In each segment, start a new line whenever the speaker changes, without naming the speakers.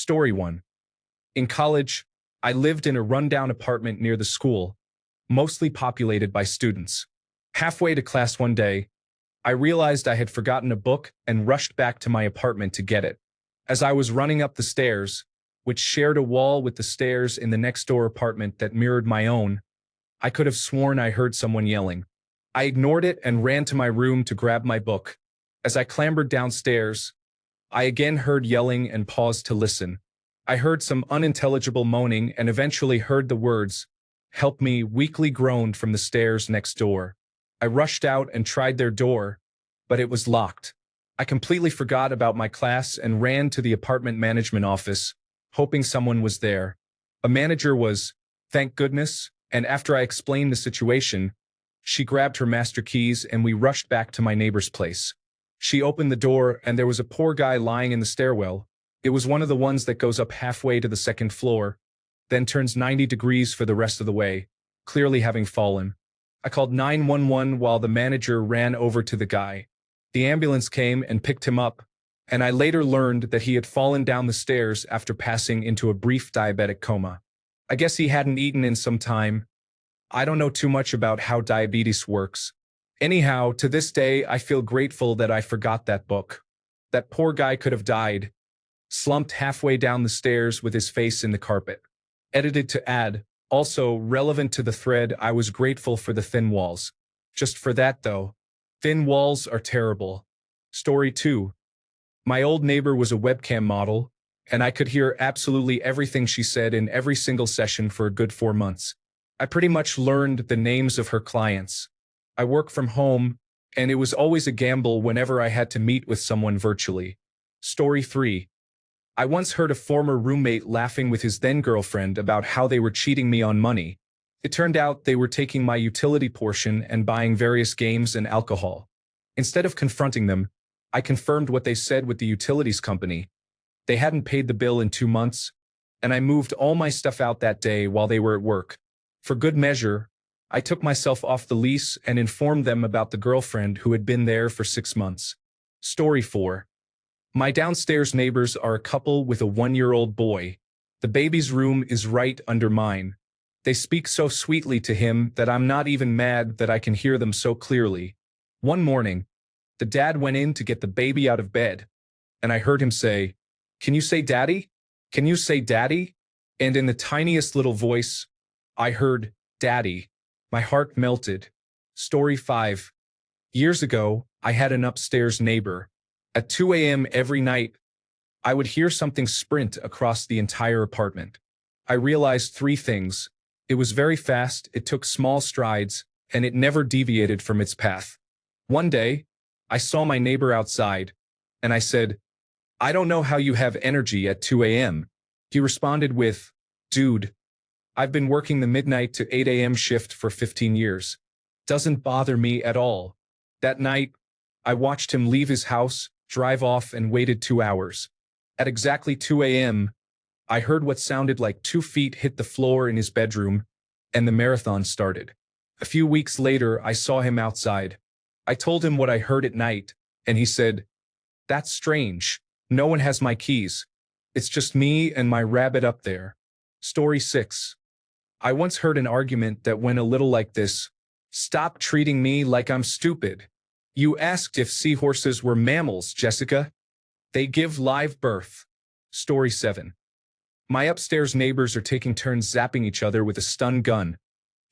Story 1. In college, I lived in a rundown apartment near the school, mostly populated by students. Halfway to class one day, I realized I had forgotten a book and rushed back to my apartment to get it. As I was running up the stairs, which shared a wall with the stairs in the next-door apartment that mirrored my own, I could have sworn I heard someone yelling. I ignored it and ran to my room to grab my book. As I clambered downstairs, I again heard yelling and paused to listen. I heard some unintelligible moaning and eventually heard the words, "Help me," weakly groaned from the stairs next door. I rushed out and tried their door, but it was locked. I completely forgot about my class and ran to the apartment management office, hoping someone was there. A manager was, thank goodness, and after I explained the situation, she grabbed her master keys and we rushed back to my neighbor's place. She opened the door and there was a poor guy lying in the stairwell. It was one of the ones that goes up halfway to the second floor, then turns 90 degrees for the rest of the way, clearly having fallen. I called 911 while the manager ran over to the guy. The ambulance came and picked him up, and I later learned that he had fallen down the stairs after passing into a brief diabetic coma. I guess he hadn't eaten in some time. I don't know too much about how diabetes works. Anyhow, to this day, I feel grateful that I forgot that book. That poor guy could have died, slumped halfway down the stairs with his face in the carpet. Edited to add, also relevant to the thread, I was grateful for the thin walls. Just for that though, thin walls are terrible. Story 2. My old neighbor was a webcam model, and I could hear absolutely everything she said in every single session for a good 4 months. I pretty much learned the names of her clients. I work from home, and it was always a gamble whenever I had to meet with someone virtually. Story 3. I once heard a former roommate laughing with his then-girlfriend about how they were cheating me on money. It turned out they were taking my utility portion and buying various games and alcohol. Instead of confronting them, I confirmed what they said with the utilities company. They hadn't paid the bill in 2 months, and I moved all my stuff out that day while they were at work. For good measure, I took myself off the lease and informed them about the girlfriend who had been there for 6 months. Story 4. My downstairs neighbors are a couple with a 1-year-old boy. The baby's room is right under mine. They speak so sweetly to him that I'm not even mad that I can hear them so clearly. One morning, the dad went in to get the baby out of bed, and I heard him say, "Can you say daddy? Can you say daddy?" And in the tiniest little voice, I heard, "Daddy." My heart melted. Story 5. Years ago, I had an upstairs neighbor. At 2 a.m. every night, I would hear something sprint across the entire apartment. I realized 3 things. It was very fast, it took small strides, and it never deviated from its path. One day, I saw my neighbor outside, and I said, "I don't know how you have energy at 2 a.m. He responded with, "Dude, I've been working the midnight to 8 a.m. shift for 15 years. Doesn't bother me at all." That night, I watched him leave his house, drive off, and waited 2 hours. At exactly 2 a.m., I heard what sounded like 2 feet hit the floor in his bedroom, and the marathon started. A few weeks later, I saw him outside. I told him what I heard at night, and he said, "That's strange. No one has my keys. It's just me and my rabbit up there." Story 6. I once heard an argument that went a little like this: "Stop treating me like I'm stupid. You asked if seahorses were mammals, Jessica. They give live birth." Story 7. My upstairs neighbors are taking turns zapping each other with a stun gun,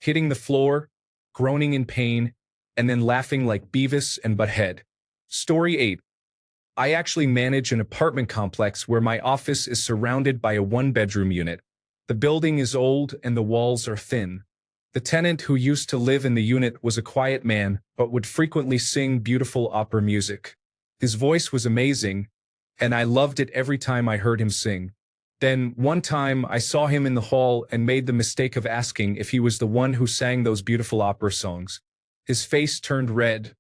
hitting the floor, groaning in pain, and then laughing like Beavis and Butthead. Story 8. I actually manage an apartment complex where my office is surrounded by a 1-bedroom unit. The building is old and the walls are thin. The tenant who used to live in the unit was a quiet man, but would frequently sing beautiful opera music. His voice was amazing, and I loved it every time I heard him sing. Then, one time, I saw him in the hall and made the mistake of asking if he was the one who sang those beautiful opera songs. His face turned red,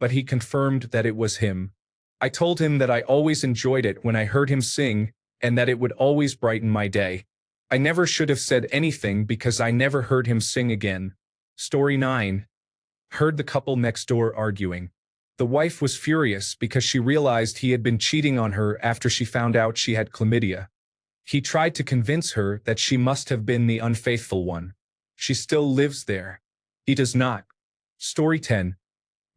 but he confirmed that it was him. I told him that I always enjoyed it when I heard him sing, and that it would always brighten my day. I never should have said anything because I never heard him sing again. Story 9. Heard the couple next door arguing. The wife was furious because she realized he had been cheating on her after she found out she had chlamydia. He tried to convince her that she must have been the unfaithful one. She still lives there. He does not. Story 10.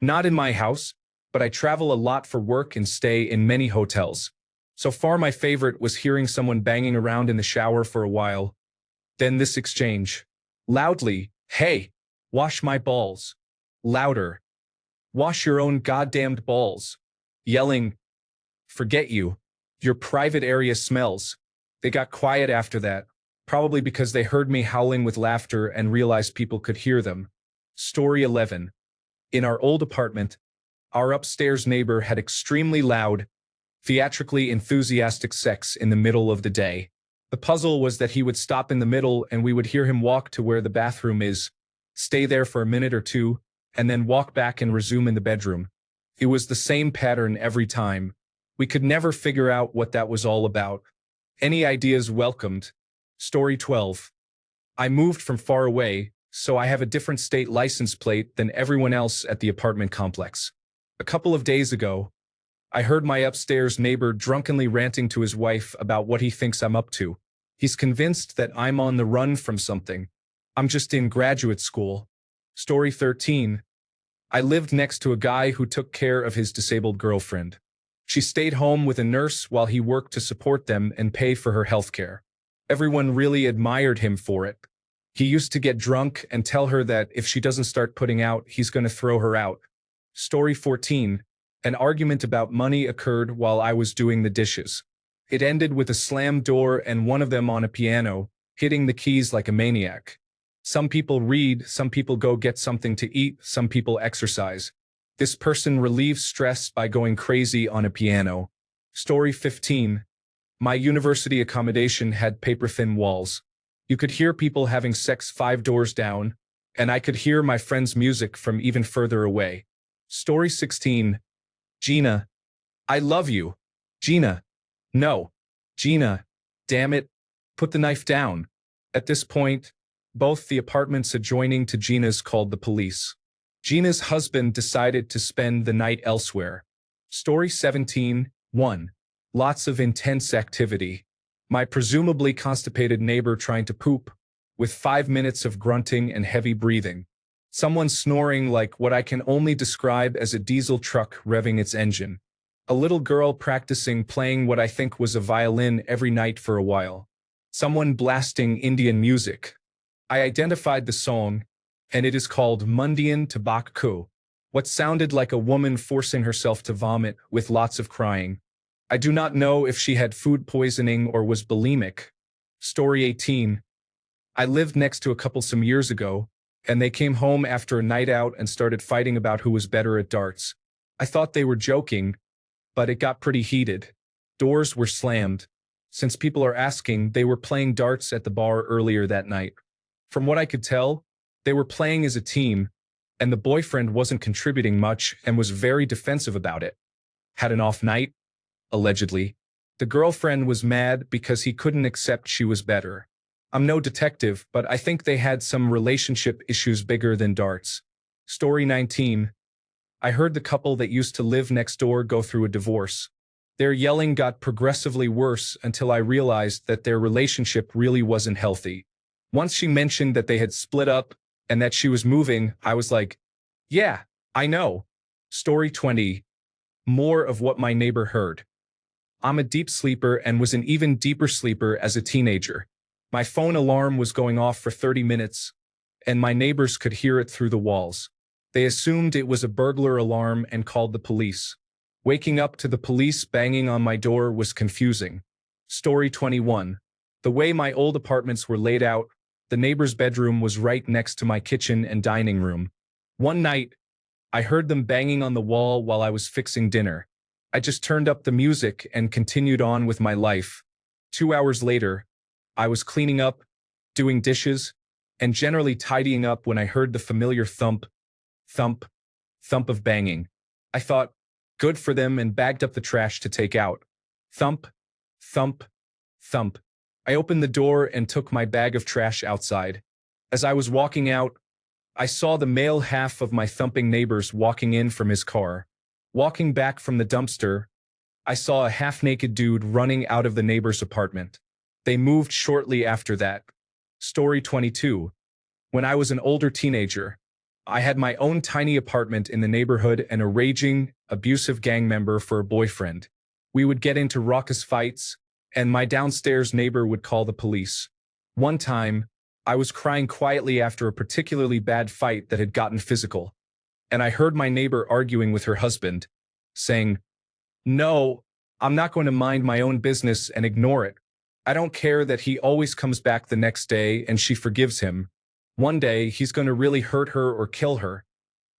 Not in my house, but I travel a lot for work and stay in many hotels. So far my favorite was hearing someone banging around in the shower for a while. Then this exchange. Loudly, "Hey, wash my balls." Louder, "Wash your own goddamned balls." Yelling, "Forget you. Your private area smells." They got quiet after that, probably because they heard me howling with laughter and realized people could hear them. Story 11. In our old apartment, our upstairs neighbor had extremely loud, theatrically enthusiastic sex in the middle of the day. The puzzle was that he would stop in the middle and we would hear him walk to where the bathroom is, stay there for a minute or two, and then walk back and resume in the bedroom. It was the same pattern every time. We could never figure out what that was all about. Any ideas welcomed. Story 12. I moved from far away, so I have a different state license plate than everyone else at the apartment complex. A couple of days ago, I heard my upstairs neighbor drunkenly ranting to his wife about what he thinks I'm up to. He's convinced that I'm on the run from something. I'm just in graduate school. Story 13. I lived next to a guy who took care of his disabled girlfriend. She stayed home with a nurse while he worked to support them and pay for her health care. Everyone really admired him for it. He used to get drunk and tell her that if she doesn't start putting out, he's going to throw her out. Story 14. An argument about money occurred while I was doing the dishes. It ended with a slammed door and one of them on a piano, hitting the keys like a maniac. Some people read, some people go get something to eat, some people exercise. This person relieves stress by going crazy on a piano. Story 15. My university accommodation had paper-thin walls. You could hear people having sex 5 doors down, and I could hear my friend's music from even further away. Story 16. Gina. I love you. Gina. No. Gina. Damn it. Put the knife down. At this point, both the apartments adjoining to Gina's called the police. Gina's husband decided to spend the night elsewhere. Story 17. 1. Lots of intense activity. My presumably constipated neighbor trying to poop, with 5 minutes of grunting and heavy breathing. Someone snoring like what I can only describe as a diesel truck revving its engine. A little girl practicing playing what I think was a violin every night for a while. Someone blasting Indian music. I identified the song, and it is called Mundian Tabak. What sounded like a woman forcing herself to vomit with lots of crying. I do not know if she had food poisoning or was bulimic. Story 18. I lived next to a couple some years ago, and they came home after a night out and started fighting about who was better at darts. I thought they were joking, but it got pretty heated. Doors were slammed. Since people are asking, they were playing darts at the bar earlier that night. From what I could tell, they were playing as a team, and the boyfriend wasn't contributing much and was very defensive about it. Had an off night, allegedly. The girlfriend was mad because he couldn't accept she was better. I'm no detective, but I think they had some relationship issues bigger than darts. Story 19. I heard the couple that used to live next door go through a divorce. Their yelling got progressively worse until I realized that their relationship really wasn't healthy. Once she mentioned that they had split up and that she was moving, I was like, yeah, I know. Story 20. More of what my neighbor heard. I'm a deep sleeper and was an even deeper sleeper as a teenager. My phone alarm was going off for 30 minutes, and my neighbors could hear it through the walls. They assumed it was a burglar alarm and called the police. Waking up to the police banging on my door was confusing. Story 21. The way my old apartments were laid out, the neighbor's bedroom was right next to my kitchen and dining room. One night, I heard them banging on the wall while I was fixing dinner. I just turned up the music and continued on with my life. 2 hours later, I was cleaning up, doing dishes, and generally tidying up when I heard the familiar thump, thump, thump of banging. I thought, good for them, and bagged up the trash to take out. Thump, thump, thump. I opened the door and took my bag of trash outside. As I was walking out, I saw the male half of my thumping neighbors walking in from his car. Walking back from the dumpster, I saw a half-naked dude running out of the neighbor's apartment. They moved shortly after that. Story 22. When I was an older teenager, I had my own tiny apartment in the neighborhood and a raging, abusive gang member for a boyfriend. We would get into raucous fights, and my downstairs neighbor would call the police. One time, I was crying quietly after a particularly bad fight that had gotten physical, and I heard my neighbor arguing with her husband, saying, "No, I'm not going to mind my own business and ignore it. I don't care that he always comes back the next day and she forgives him. One day, he's going to really hurt her or kill her.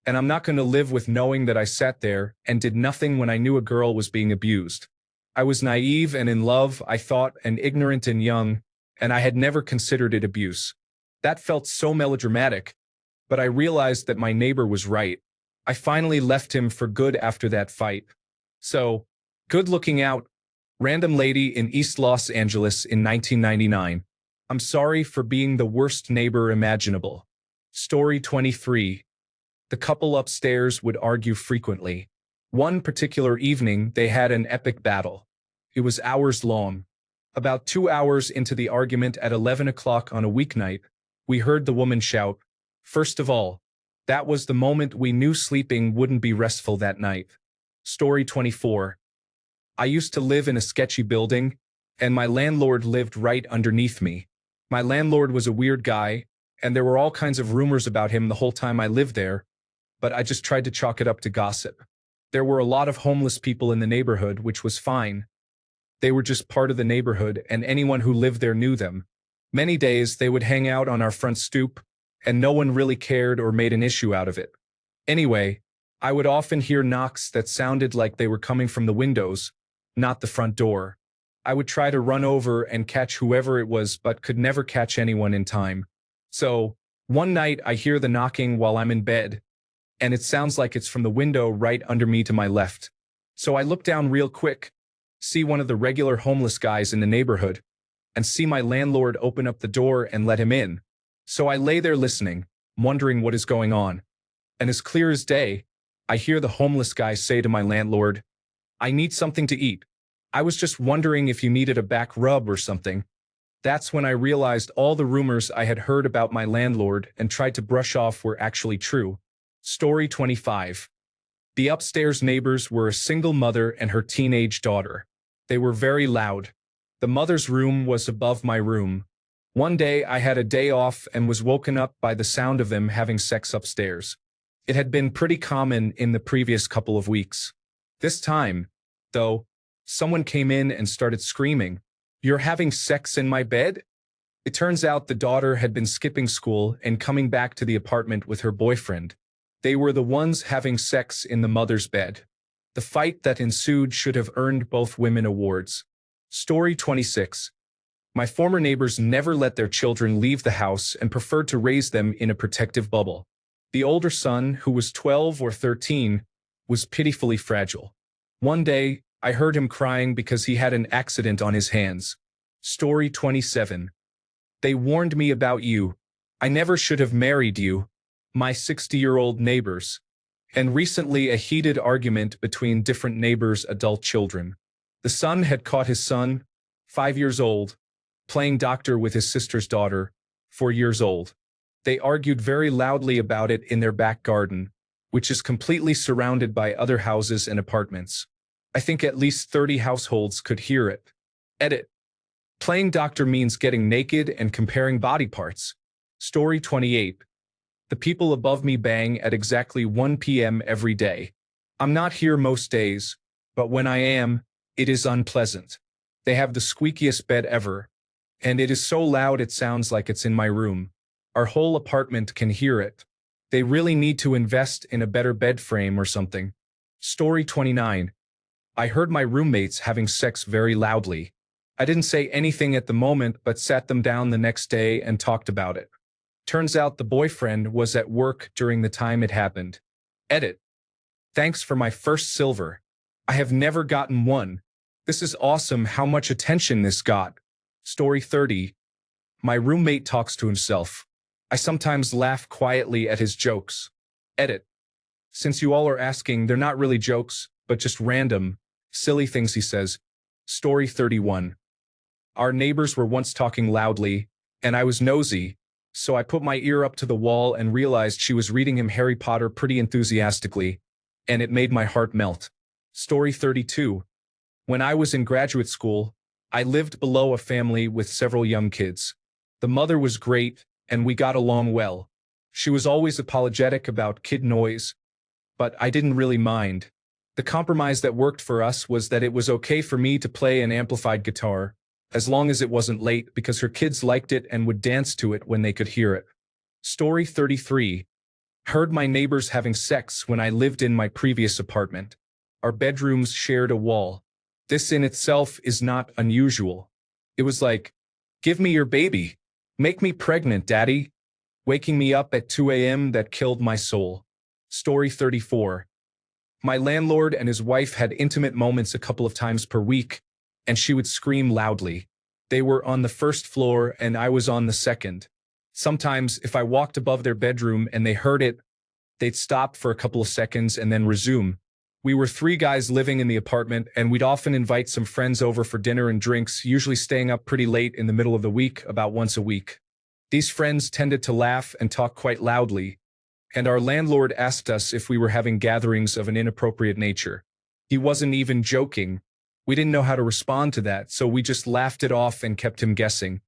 And I'm not going to live with knowing that I sat there and did nothing when I knew a girl was being abused. I was naive and in love, I thought, and ignorant and young, and I had never considered it abuse. That felt so melodramatic, but I realized that my neighbor was right. I finally left him for good after that fight. So, good looking out, random lady in East Los Angeles in 1999. I'm sorry for being the worst neighbor imaginable. Story 23. The couple upstairs would argue frequently. One particular evening, they had an epic battle. It was hours long. About 2 hours into the argument at 11 o'clock on a weeknight, we heard the woman shout, "First of all, that was the moment we knew sleeping wouldn't be restful that night." Story 24. I used to live in a sketchy building, and my landlord lived right underneath me. My landlord was a weird guy, and there were all kinds of rumors about him the whole time I lived there, but I just tried to chalk it up to gossip. There were a lot of homeless people in the neighborhood, which was fine. They were just part of the neighborhood, and anyone who lived there knew them. Many days they would hang out on our front stoop, and no one really cared or made an issue out of it. Anyway, I would often hear knocks that sounded like they were coming from the windows, not the front door. I would try to run over and catch whoever it was, but could never catch anyone in time. So, one night I hear the knocking while I'm in bed, and it sounds like it's from the window right under me to my left. So I look down real quick, see one of the regular homeless guys in the neighborhood, and see my landlord open up the door and let him in. So I lay there listening, wondering what is going on. And as clear as day, I hear the homeless guy say to my landlord, "I need something to eat. I was just wondering if you needed a back rub or something." That's when I realized all the rumors I had heard about my landlord and tried to brush off were actually true. Story 25. The upstairs neighbors were a single mother and her teenage daughter. They were very loud. The mother's room was above my room. One day I had a day off and was woken up by the sound of them having sex upstairs. It had been pretty common in the previous couple of weeks. This time, though, someone came in and started screaming, "You're having sex in my bed?" It turns out the daughter had been skipping school and coming back to the apartment with her boyfriend. They were the ones having sex in the mother's bed. The fight that ensued should have earned both women awards. Story 26. My former neighbors never let their children leave the house and preferred to raise them in a protective bubble. The older son, who was 12 or 13, was pitifully fragile. One day, I heard him crying because he had an accident on his hands. Story 27. They warned me about you. I never should have married you. My 60-year-old neighbors. And recently a heated argument between different neighbors' adult children. The son had caught his son, 5 years old, playing doctor with his sister's daughter, 4 years old. They argued very loudly about it in their back garden, which is completely surrounded by other houses and apartments. I think at least 30 households could hear it. Edit. Playing doctor means getting naked and comparing body parts. Story 28. The people above me bang at exactly 1 p.m. every day. I'm not here most days, but when I am, it is unpleasant. They have the squeakiest bed ever, and it is so loud it sounds like it's in my room. Our whole apartment can hear it. They really need to invest in a better bed frame or something. Story 29. I heard my roommates having sex very loudly. I didn't say anything at the moment but sat them down the next day and talked about it. Turns out the boyfriend was at work during the time it happened. Edit. Thanks for my first silver. I have never gotten one. This is awesome how much attention this got. Story 30. My roommate talks to himself. I sometimes laugh quietly at his jokes. Edit. Since you all are asking, they're not really jokes, but just random, silly things he says. Story 31. Our neighbors were once talking loudly, and I was nosy, so I put my ear up to the wall and realized she was reading him Harry Potter pretty enthusiastically, and it made my heart melt. Story 32. When I was in graduate school, I lived below a family with several young kids. The mother was great, and we got along well. She was always apologetic about kid noise, but I didn't really mind. The compromise that worked for us was that it was okay for me to play an amplified guitar, as long as it wasn't late because her kids liked it and would dance to it when they could hear it. Story 33. Heard my neighbors having sex when I lived in my previous apartment. Our bedrooms shared a wall. This in itself is not unusual. It was like, "Give me your baby. Make me pregnant, daddy." Waking me up at 2 a.m. that killed my soul. Story 34. My landlord and his wife had intimate moments a couple of times per week, and she would scream loudly. They were on the first floor and I was on the second. Sometimes, if I walked above their bedroom and they heard it, they'd stop for a couple of seconds and then resume. We were 3 guys living in the apartment, and we'd often invite some friends over for dinner and drinks, usually staying up pretty late in the middle of the week, about once a week. These friends tended to laugh and talk quite loudly, and our landlord asked us if we were having gatherings of an inappropriate nature. He wasn't even joking. We didn't know how to respond to that, so we just laughed it off and kept him guessing.